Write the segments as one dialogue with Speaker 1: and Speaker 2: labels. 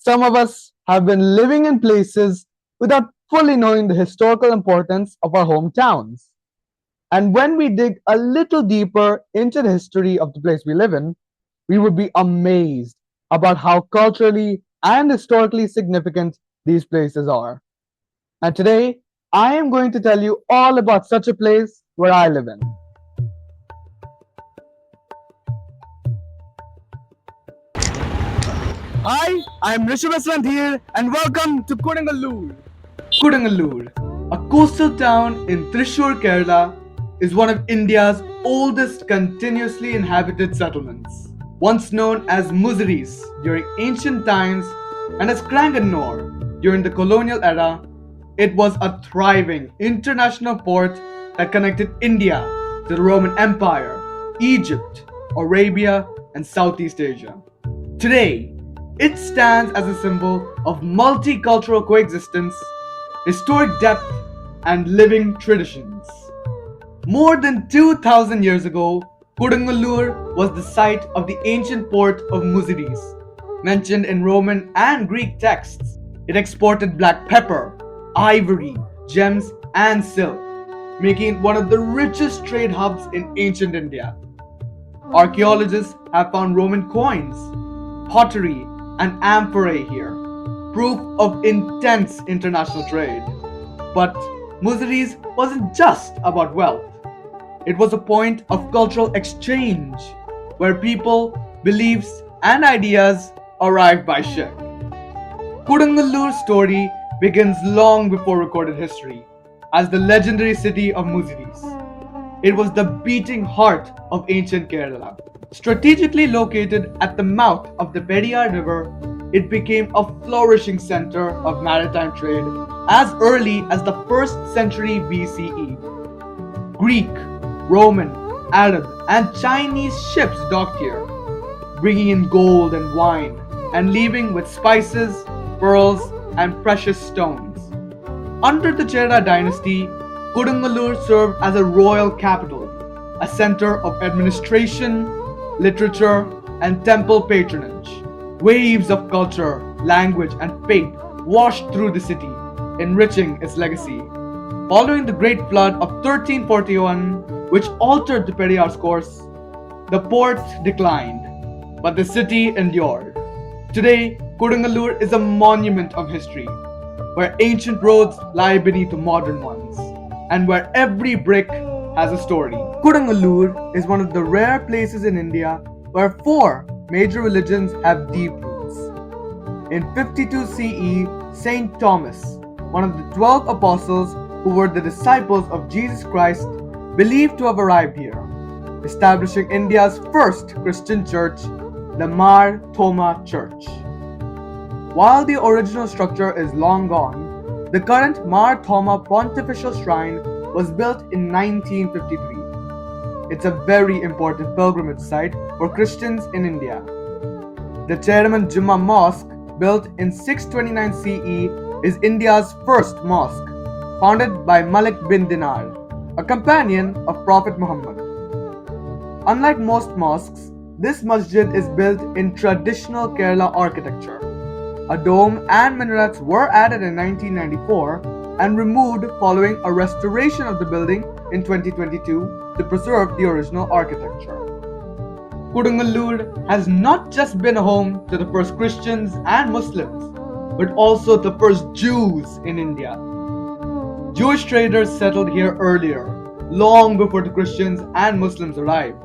Speaker 1: Some of us have been living in places without fully knowing the historical importance of our hometowns. And when we dig a little deeper into the history of the place we live in, we would be amazed about how culturally and historically significant these places are. And today, I am going to tell you all about such a place where I live in. Hi, I'm Rishabh here, and welcome to Kodungallur. Kodungallur, a coastal town in Thrissur, Kerala, is one of India's oldest continuously inhabited settlements. Once known as Muziris during ancient times and as Kranganore during the colonial era, it was a thriving international port that connected India to the Roman Empire, Egypt, Arabia, and Southeast Asia. Today, it stands as a symbol of multicultural coexistence, historic depth, and living traditions. More than 2000 years ago, Kodungallur was the site of the ancient port of Muziris, mentioned in Roman and Greek texts. It exported black pepper, ivory, gems, and silk, making it one of the richest trade hubs in ancient India. Archaeologists have found Roman coins, pottery, and amphorae here, proof of intense international trade. But Muziris wasn't just about wealth. It was a point of cultural exchange where people, beliefs, and ideas arrived by ship. Kodungallur's story begins long before recorded history as the legendary city of Muziris. It was the beating heart of ancient Kerala. Strategically located at the mouth of the Periyar River, it became a flourishing center of maritime trade as early as the 1st century BCE. Greek, Roman, Arab, and Chinese ships docked here, bringing in gold and wine and leaving with spices, pearls, and precious stones. Under the Chera dynasty, Kodungallur served as a royal capital, a center of administration, literature, and temple patronage. Waves of culture, language, and faith washed through the city, enriching its legacy. Following the Great Flood of 1341, which altered the Periyar's course, the port declined, but the city endured. Today, Kodungallur is a monument of history, where ancient roads lie beneath modern ones, and where every brick has a story. Kodungallur is one of the rare places in India where 4 major religions have deep roots. In 52 CE, Saint Thomas, one of the 12 apostles who were the disciples of Jesus Christ, believed to have arrived here, establishing India's first Christian church, the Mar Thoma Church. While the original structure is long gone, the current Mar Thoma Pontifical Shrine was built in 1953. It's a very important pilgrimage site for Christians in India. The Chairman Jumma Mosque, built in 629 CE, is India's first mosque, founded by Malik bin Dinar, a companion of Prophet Muhammad. Unlike most mosques, this masjid is built in traditional Kerala architecture. A dome and minarets were added in 1994 and removed following a restoration of the building in 2022 to preserve the original architecture. Kodungallur has not just been a home to the first Christians and Muslims, but also the first Jews in India. Jewish traders settled here earlier, long before the Christians and Muslims arrived,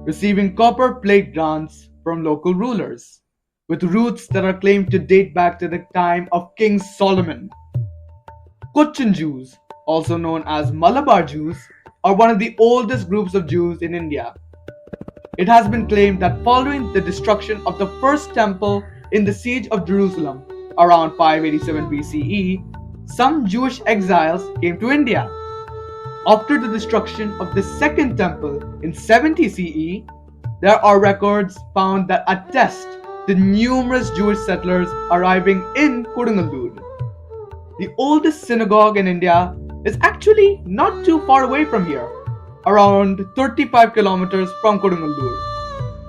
Speaker 1: receiving copper plate grants from local rulers, with roots that are claimed to date back to the time of King Solomon. Cochin Jews, also known as Malabar Jews, are one of the oldest groups of Jews in India. It has been claimed that following the destruction of the first temple in the siege of Jerusalem around 587 BCE, some Jewish exiles came to India. After the destruction of the second temple in 70 CE, there are records found that attest to numerous Jewish settlers arriving in Kodungallur. The oldest synagogue in India is actually not too far away from here, around 35 kilometers from Kodungallur,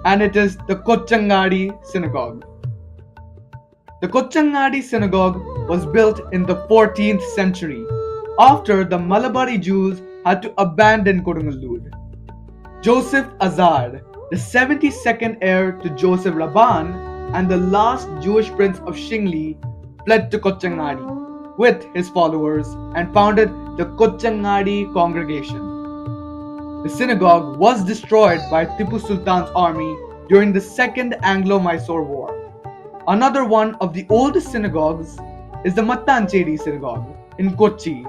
Speaker 1: and it is the Kochangadi synagogue. The Kochangadi synagogue was built in the 14th century after the Malabari Jews had to abandon Kodungallur. Joseph Azar, the 72nd heir to Joseph Laban and the last Jewish prince of Shingli, fled to Kochangadi with his followers and founded the Kochangadi congregation. The synagogue was destroyed by Tipu Sultan's army during the Second Anglo-Mysore War. Another one of the oldest synagogues is the Mattancheri synagogue in Kochi,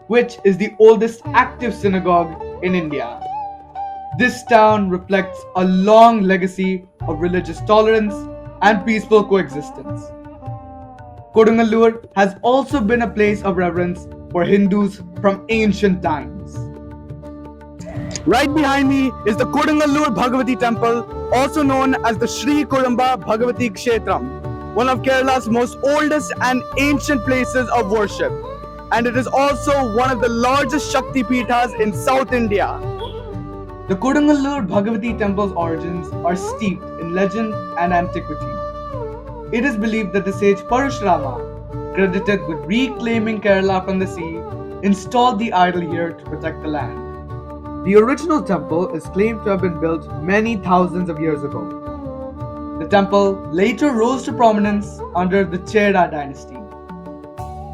Speaker 1: which is the oldest active synagogue in India. This town reflects a long legacy of religious tolerance and peaceful coexistence. Kodungallur has also been a place of reverence for Hindus from ancient times. Right behind me is the Kodungallur Bhagavati temple, also known as the Sri Kudumba Bhagavati Kshetram, one of Kerala's most oldest and ancient places of worship. And it is also one of the largest Shakti Peethas in South India. The Kodungallur Bhagavati temple's origins are steeped in legend and antiquity. It is believed that the sage Parashurama, credited with reclaiming Kerala from the sea, installed the idol here to protect the land. The original temple is claimed to have been built many thousands of years ago. The temple later rose to prominence under the Chera dynasty.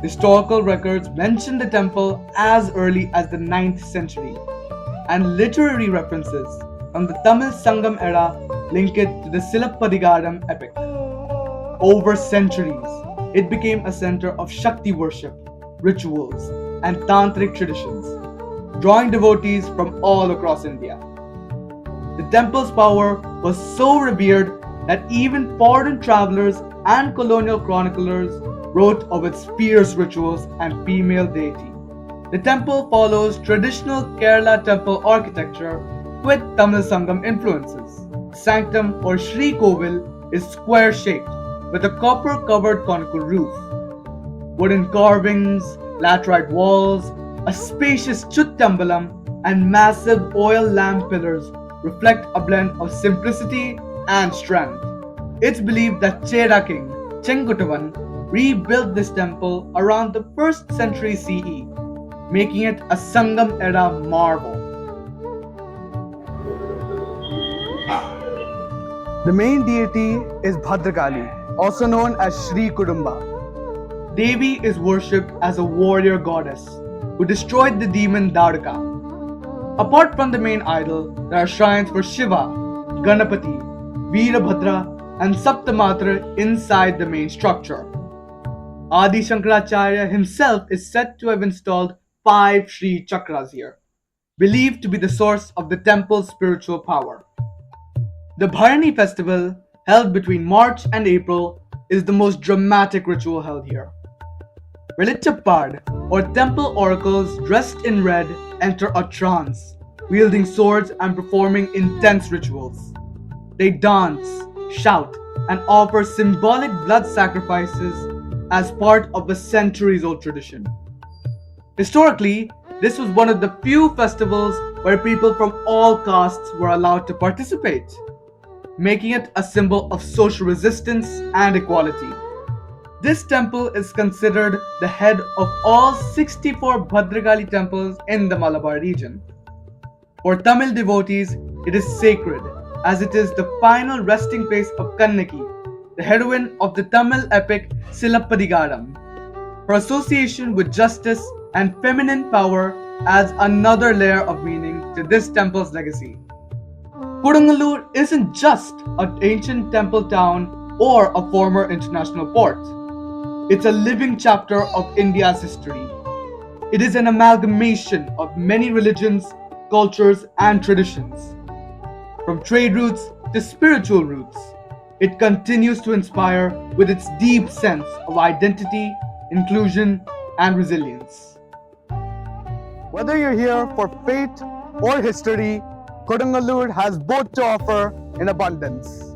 Speaker 1: Historical records mention the temple as early as the 9th century, and literary references from the Tamil Sangam era link it to the Silappadigaram epic. Over centuries, it became a center of Shakti worship, rituals, and tantric traditions, drawing devotees from all across India. The temple's power was so revered that even foreign travelers and colonial chroniclers wrote of its fierce rituals and female deity. The temple follows traditional Kerala temple architecture with Tamil Sangam influences. The sanctum or Sri Kovil is square-shaped with a copper-covered conical roof. Wooden carvings, laterite walls, a spacious Chuttambalam, and massive oil lamp pillars reflect a blend of simplicity and strength. It's believed that Chera king Chenkuttavan rebuilt this temple around the 1st century CE, making it a Sangam era marvel. The main deity is Bhadrakali, also known as Sri Kudumba. Devi is worshipped as a warrior goddess who destroyed the demon Darka. Apart from the main idol, there are shrines for Shiva, Ganapati, Veerabhadra, and Saptamatra inside the main structure. Adi Shankaracharya himself is said to have installed 5 Sri Chakras here, believed to be the source of the temple's spiritual power. The Bharani festival, held between March and April, is the most dramatic ritual held here. Velichappad, or temple oracles dressed in red, enter a trance, wielding swords and performing intense rituals. They dance, shout, and offer symbolic blood sacrifices as part of a centuries-old tradition. Historically, this was one of the few festivals where people from all castes were allowed to participate, making it a symbol of social resistance and equality. This temple is considered the head of all 64 Bhadrakali temples in the Malabar region. For Tamil devotees, it is sacred as it is the final resting place of Kannaki, the heroine of the Tamil epic Silappadigaram. Her association with justice and feminine power adds another layer of meaning to this temple's legacy. Kodungallur isn't just an ancient temple town or a former international port. It's a living chapter of India's history. It is an amalgamation of many religions, cultures, and traditions. From trade routes to spiritual roots, it continues to inspire with its deep sense of identity, inclusion, and resilience. Whether you're here for faith or history, Kodungallur has both to offer in abundance.